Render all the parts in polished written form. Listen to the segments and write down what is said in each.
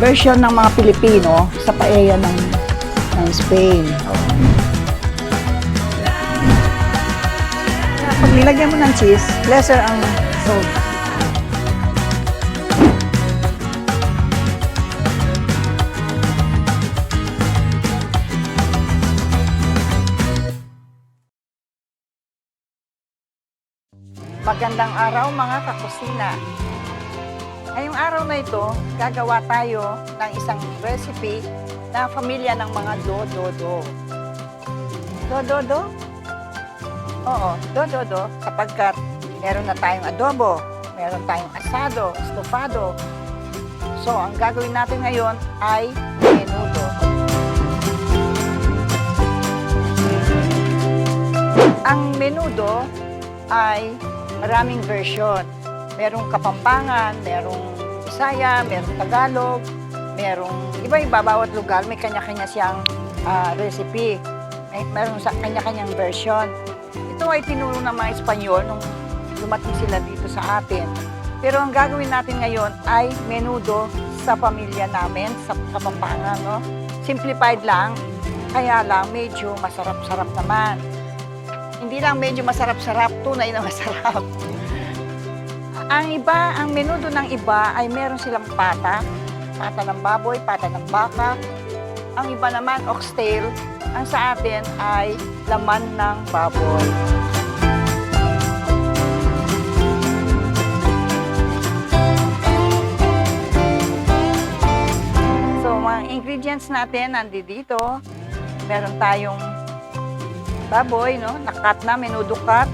version ng mga Pilipino sa paella ng Spain. Pag nilagyan mo ng cheese, lesser ang salt. Magandang araw mga kakusina. Ngayong araw na ito, gagawa tayo ng isang recipe na pamilya ng mga do-do-do. Do-do-do? Oo, do-do-do sapagkat meron na tayong adobo, meron tayong asado, estofado. So, ang gagawin natin ngayon ay menudo. Ang menudo ay maraming version. Merong Kapampangan, merong Bisaya, merong Tagalog, merong iba-iba, bawat lugar may kanya-kanya siyang recipe. Meron sa kanya-kanyang version. Ito ay tinuro ng mga Espanyol nung dumating sila dito sa atin. Pero ang gagawin natin ngayon ay menudo sa pamilya namin, sa Kapampangan. No? Simplified lang, kaya lang medyo masarap-sarap naman. Hindi lang medyo masarap-sarap, tunay na masarap. Ang menudo ng iba ay meron silang pata ng baboy, pata ng baka. Ang iba naman, oxtail. Ang sa atin ay laman ng baboy. So, mga ingredients natin nandito. Meron tayong baboy, no? Nakat na, menudo cut.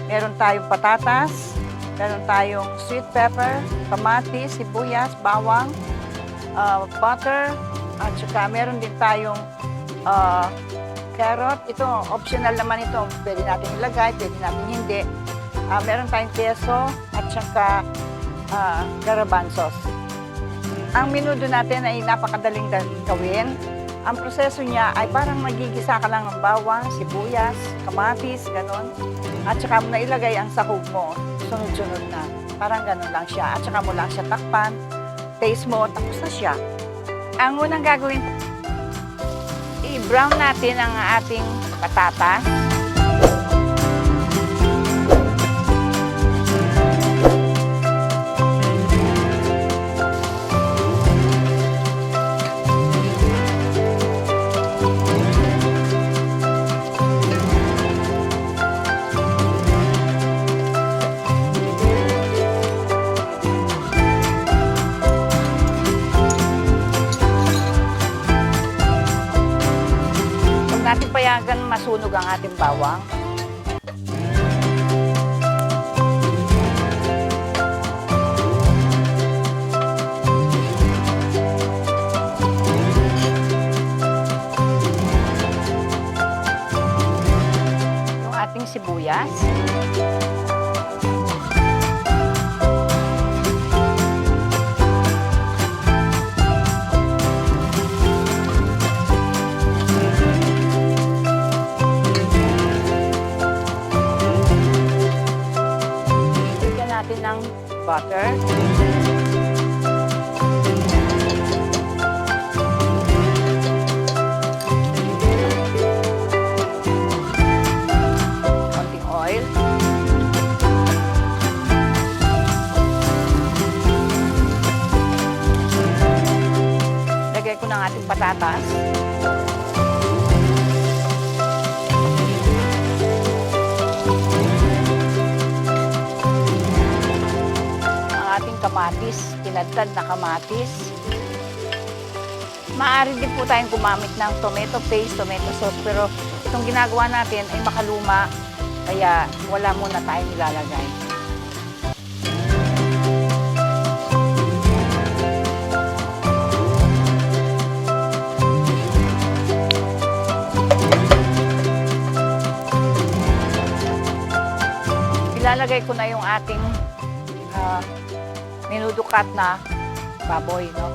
Meron tayong patatas. Meron tayong sweet pepper, kamatis, sibuyas, bawang, butter, at saka meron din tayong carrot. Ito, optional naman ito. Pwede natin ilagay, pwede natin hindi. Meron tayong keso at saka garbanzos. Ang menudo natin ay napakadaling gawin. Ang proseso niya ay parang magigisa ka lang ng bawang, sibuyas, kamatis, ganon. At saka mo na ilagay ang sahog mo. Sunod-sunod na. Parang ganon lang siya. At saka mo lang siya takpan. Taste mo, tapos na siya. Ang unang gagawin, i-brown natin ang ating patatas. Natin payagan masunog ang ating bawang. Yung ating sibuyas. Ng butter. Konting oil. Lagay ko ng ating patatas. Kamatis, tinadtad na kamatis. Maaari din po tayong gumamit ng tomato paste, tomato sauce, pero itong ginagawa natin ay makaluma, kaya wala muna tayong ilalagay. Ilalagay ko na yung ating menudo cut na baboy, no?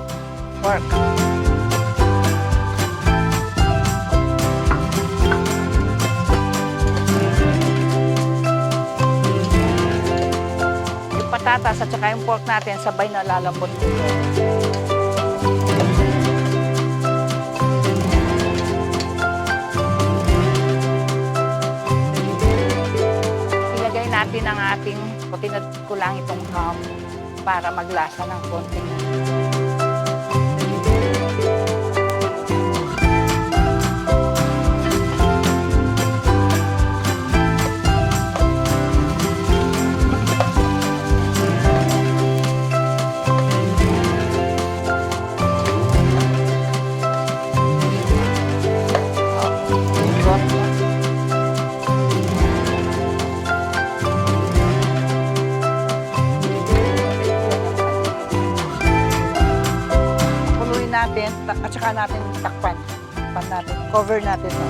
Pork. Yung patatas at saka yung pork natin sabay na lalambot dito. natin ang ating, tinad ko lang itong ham para maglasa ng konting. Natin at saka natin takpan natin, cover natin to.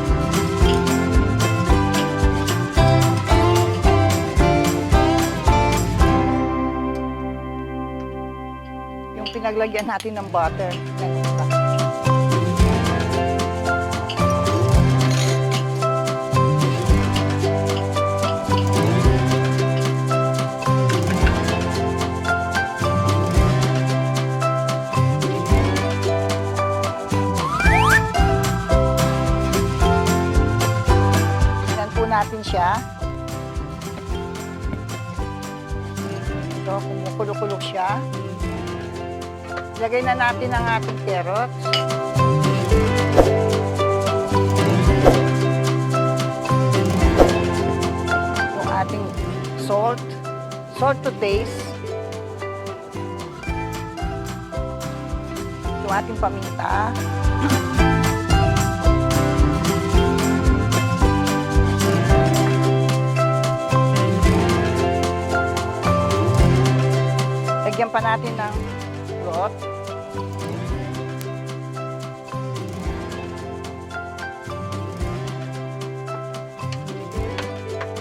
Yung pinaglagyan natin ng butter, natin siya. Ito, kumukulo-kulo siya. Ilagay na natin ang ating carrots. Yung ating salt. Salt to taste. Yung ating paminta. Lagyan pa natin ng broth.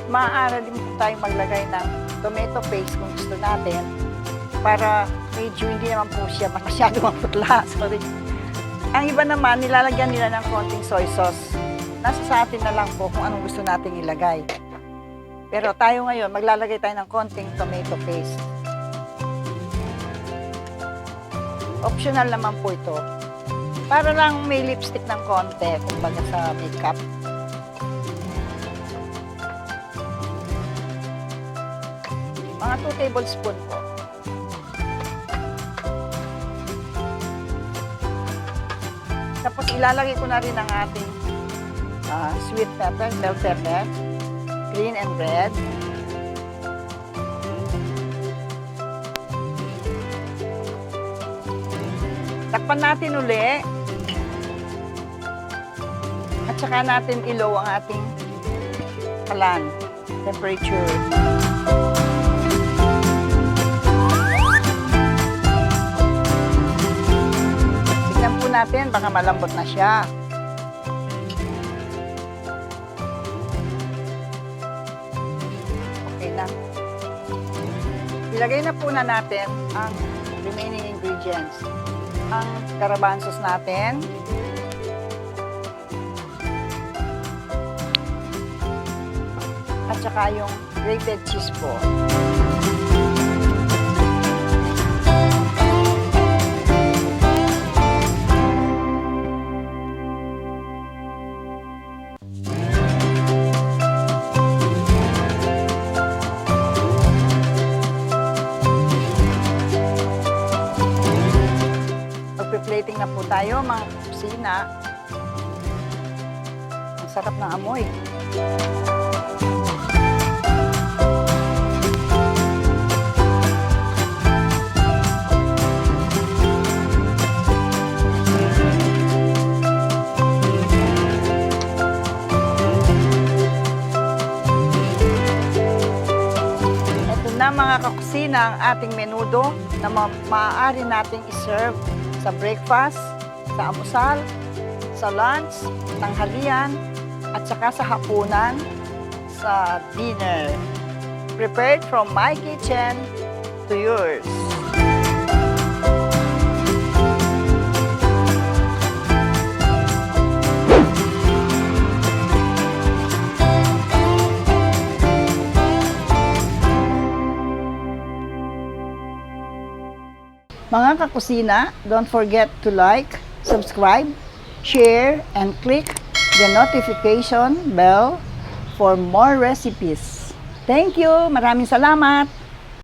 Maaari din po tayong maglagay ng tomato paste kung gusto natin para medyo hindi naman po siya masyado maputla. Sorry. Ang iba naman, nilalagyan nila ng konting soy sauce. Nasa sa atin na lang po kung anong gusto nating ilagay. Pero tayo ngayon, maglalagay tayo ng konting tomato paste. Optional naman po ito. Para lang may lipstick ng konti, kumbaga sa makeup. Mga 2 tablespoon po. Tapos ilalagay ko na rin ang ating sweet pepper, bell pepper, green and red. Takpan natin uli. At saka natin i-low ang ating kalan, temperature. Tignan po natin, baka malambot na siya. Okay na. Ilagay na po na natin ang remaining ingredients. Ang garbanzos natin. At saka yung grated cheese po. Magpe-plating na po tayo mga kusina. Ang sarap ng amoy. Na mga kakusina ang ating menudo na maaari nating iserve sa breakfast, sa almusal, sa lunch, tanghalian, at saka sa hapunan, sa dinner. Prepared from my kitchen to yours. Mga kakusina, don't forget to like, subscribe, share, and click the notification bell for more recipes. Thank you. Maraming salamat.